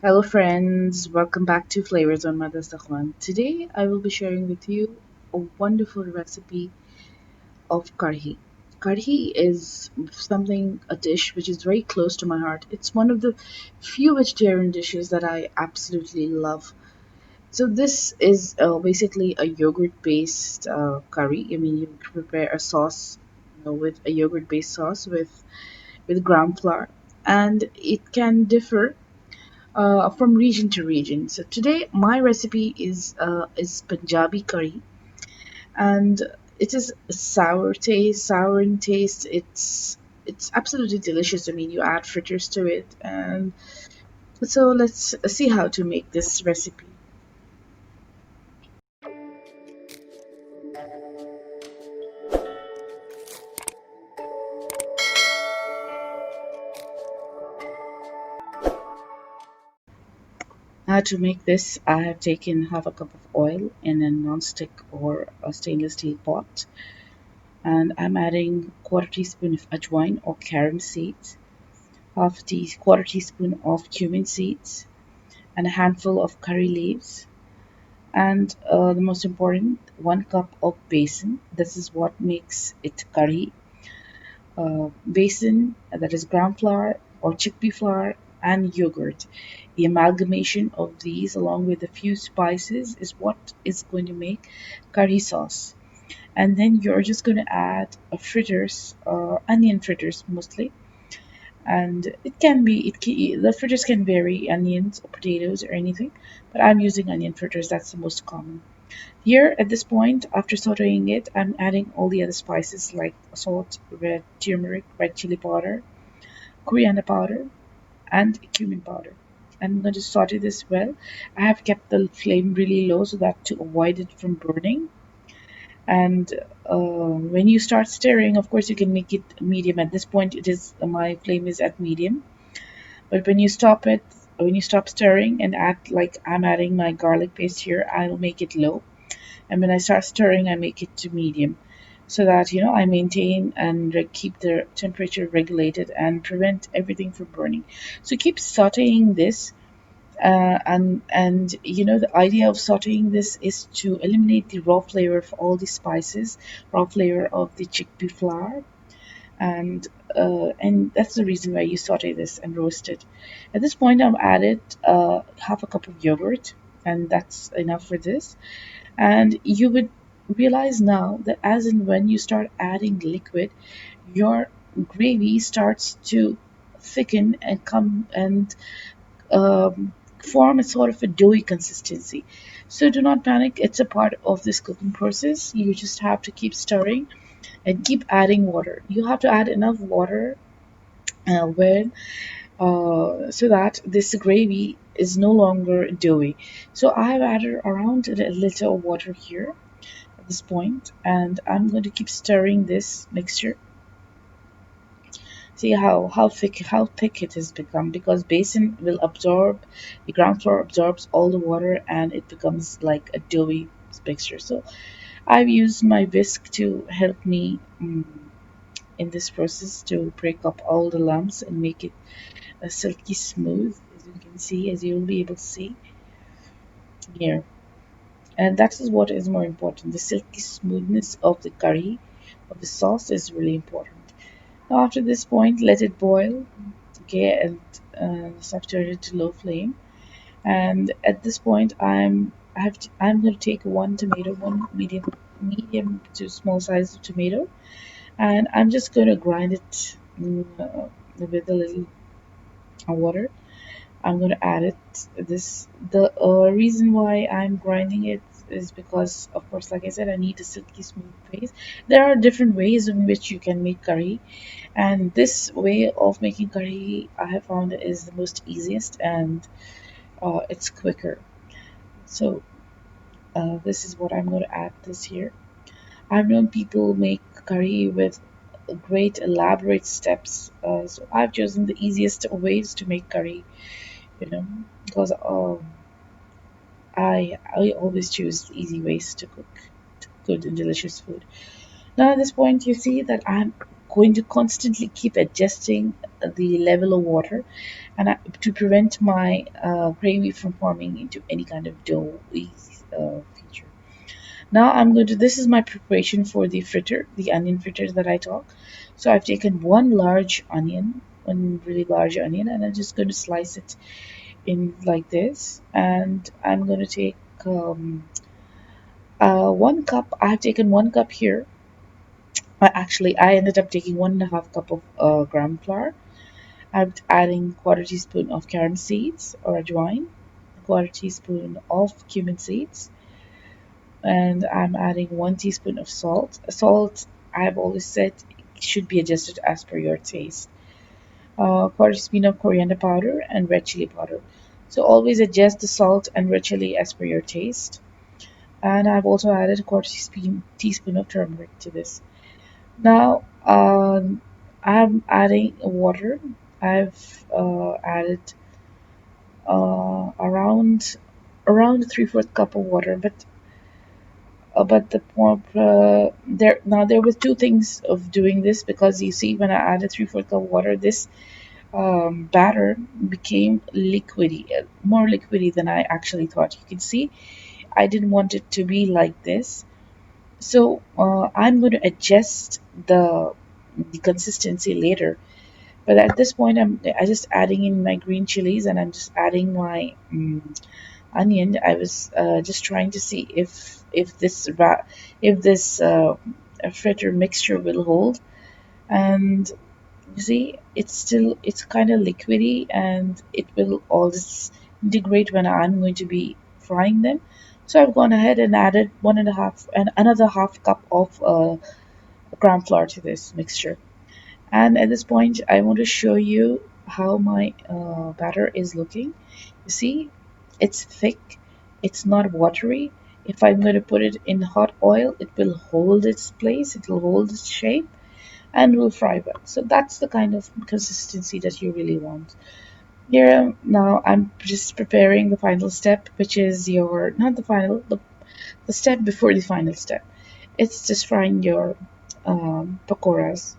Hello, friends. Welcome back to Flavors on my Dastarkhwan. Today, I will be sharing with you a wonderful recipe of kadhi. Kadhi is a dish which is very close to my heart. It's one of the few vegetarian dishes that I absolutely love. So, this is basically a yogurt based curry. I mean, you prepare a sauce with a yogurt based sauce with ground flour, and it can differ from region to region. So today my recipe is Punjabi curry, and it is sour in taste. It's absolutely delicious. I mean, you add fritters to it, and so let's see how to make this recipe. Now to make this, I have taken half a cup of oil in a non-stick or a stainless steel pot, and I'm adding quarter teaspoon of Ajwain or Carom seeds, quarter teaspoon of cumin seeds, and a handful of curry leaves, and the most important, 1 cup of besan. This is what makes it curry. Besan, that is ground flour or chickpea flour, and yogurt. The amalgamation of these, along with a few spices, is what is going to make curry sauce. And then you're just going to add fritters, onion fritters mostly, and the fritters can vary, onions or potatoes or anything, but I'm using onion fritters. That's the most common. Here at this point, after sauteing it, I'm adding all the other spices like salt, red turmeric, red chili powder, coriander powder, and cumin powder. I'm going to saute this well. I have kept the flame really low so that to avoid it from burning. And when you start stirring, of course you can make it medium. At this point, it is my flame is at medium. But when you stop stirring and add, like I'm adding my garlic paste here, I'll make it low. And when I start stirring, I make it to medium, so that I maintain and keep the temperature regulated and prevent everything from burning. So keep sautéing this, and the idea of sautéing this is to eliminate the raw flavor of all the spices, raw flavor of the chickpea flour, and that's the reason why you saute this and roast it. At this point, I've added half a cup of yogurt, and that's enough for this. And you would realize now that as and when you start adding liquid, your gravy starts to thicken and come and form a sort of a doughy consistency. So do not panic, it's a part of this cooking process. You just have to keep stirring and keep adding water. You have to add enough water when so that this gravy is no longer doughy. So I have added around a liter of water here at this point, and I'm going to keep stirring this mixture. See how thick it has become, because basin will absorb, the ground floor absorbs all the water and it becomes like a doughy mixture. So I've used my whisk to help me in this process to break up all the lumps and make it silky smooth, as you can see, as you'll be able to see here. And that is what is more important. The silky smoothness of the curry, of the sauce, is really important. Now, after this point, let it boil, okay, and stop turn it to low flame. And at this point, I'm going to take one tomato, one medium to small size tomato, and I'm just going to grind it with a little water. I'm going to add it. The reason why I'm grinding it is because, of course, like I said, I need a silky smooth paste. There are different ways in which you can make curry, and this way of making curry I have found is the most easiest, and it's quicker. So this is what I'm going to add this here. I've known people make curry with great elaborate steps, so I've chosen the easiest ways to make curry, because I always choose easy ways to cook good and delicious food. Now at this point, you see that I'm going to constantly keep adjusting the level of water to prevent my gravy from forming into any kind of doughy feature. Now I'm going to, this is my preparation for the fritter, the onion fritters that I talk. So I've taken one large onion, one really large onion, and I'm just going to slice it in like this. And I'm going to take 1 cup. I've taken 1 cup here. Actually, I ended up taking 1.5 cup of gram flour. I'm adding quarter teaspoon of Carom seeds or Ajwain, quarter teaspoon of cumin seeds, and I'm adding 1 teaspoon of salt. Salt, I've always said, should be adjusted as per your taste. Quarter teaspoon of coriander powder and red chili powder. So always adjust the salt and red chili as per your taste. And I've also added a quarter teaspoon of turmeric to this. Now I'm adding water. I've added around 3/4 cup of water, but there were two things of doing this, because you see when I added 3/4 cup of water, this batter became liquidy, more liquidy than I actually thought. You can see I didn't want it to be like this, so I'm going to adjust the consistency later. But at this point, I just adding in my green chilies, and I'm just adding my onion. I was just trying to see if this fritter mixture will hold, and you see it's kind of liquidy, and it will all disintegrate when I'm going to be frying them. So I've gone ahead and added one and a half and another half cup of gram flour to this mixture. And at this point, I want to show you how my batter is looking. You see, it's thick, it's not watery. If I'm going to put it in hot oil, it will hold its place, it will hold its shape, and will fry well. So that's the kind of consistency that you really want. Here, now I'm just preparing the final step, which is your, not the final, the step before the final step. It's just frying your pakoras.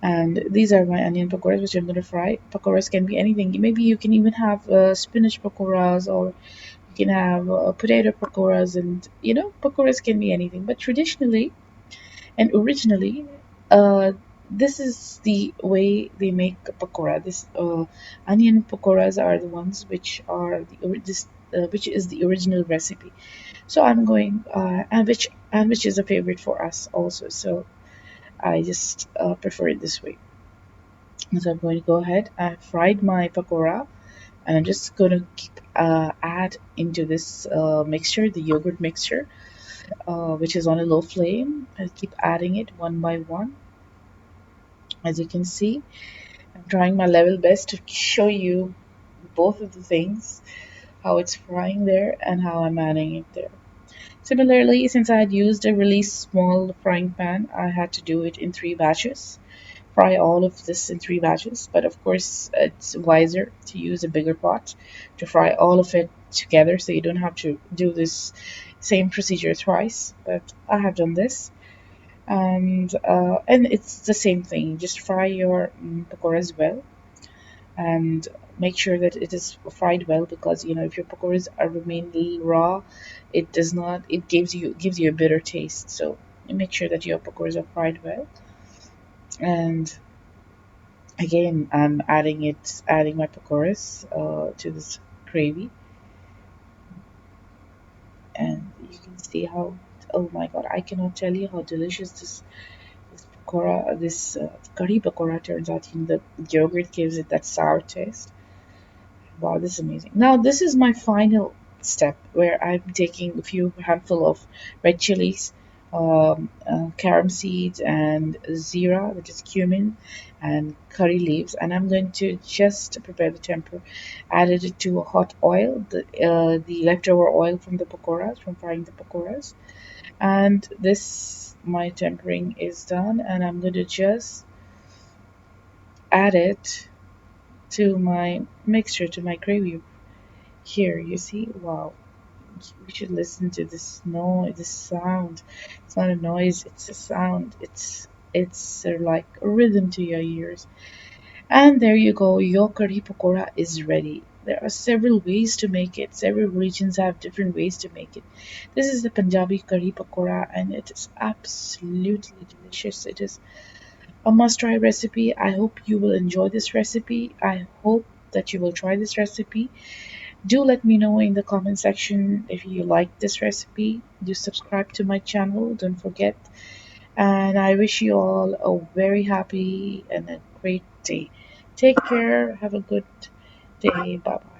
And these are my onion pakoras, which I'm going to fry. Pakoras can be anything. Maybe you can even have spinach pakoras, or you can have potato pakoras, and pakoras can be anything. But traditionally and originally, uh, this is the way they make a pakora. This onion pakoras are the ones which are which is the original recipe. So I'm going and which is a favorite for us also. So I just prefer it this way. So I'm going to go ahead. I fried my pakora, and I'm just going to keep add into this mixture, the yogurt mixture, which is on a low flame. I keep adding it one by one. As you can see, I'm trying my level best to show you both of the things, how it's frying there and how I'm adding it there. Similarly, since I had used a really small frying pan, I had to do it in 3 batches. Fry all of this in 3 batches, but of course, it's wiser to use a bigger pot to fry all of it together, so you don't have to do this same procedure twice. But I have done this, and it's the same thing. Just fry your pakoras well, and make sure that it is fried well, because if your pakoras are remain a little raw, it does not it gives you a bitter taste. So make sure that your pakoras are fried well. And again, I'm adding my pakoras to this gravy, and you can see how, oh my god, I cannot tell you how delicious this pakora, this curry pakora turns out. The yogurt gives it that sour taste. Wow, this is amazing. Now, this is my final step, where I'm taking a few handful of red chilies, carom seeds, and zira, which is cumin, and curry leaves, and I'm going to just prepare the temper. Added it to a hot oil, the leftover oil from the pakoras, from frying the pakoras, and this my tempering is done, and I'm going to just add it to my mixture, to my gravy. Here, you see, wow, we should listen to this noise, this sound. It's not a noise, it's a sound. It's It's like a rhythm to your ears. And there you go, your curry pakora is ready. There are several ways to make it. Several regions have different ways to make it. This is the Punjabi curry pakora, and it is absolutely delicious. It is a must-try recipe. I hope you will enjoy this recipe. I hope that you will try this recipe. Do let me know in the comment section if you like this recipe. Do subscribe to my channel. Don't forget. And I wish you all a very happy and a great day. Take care. Have a good day. Bye bye.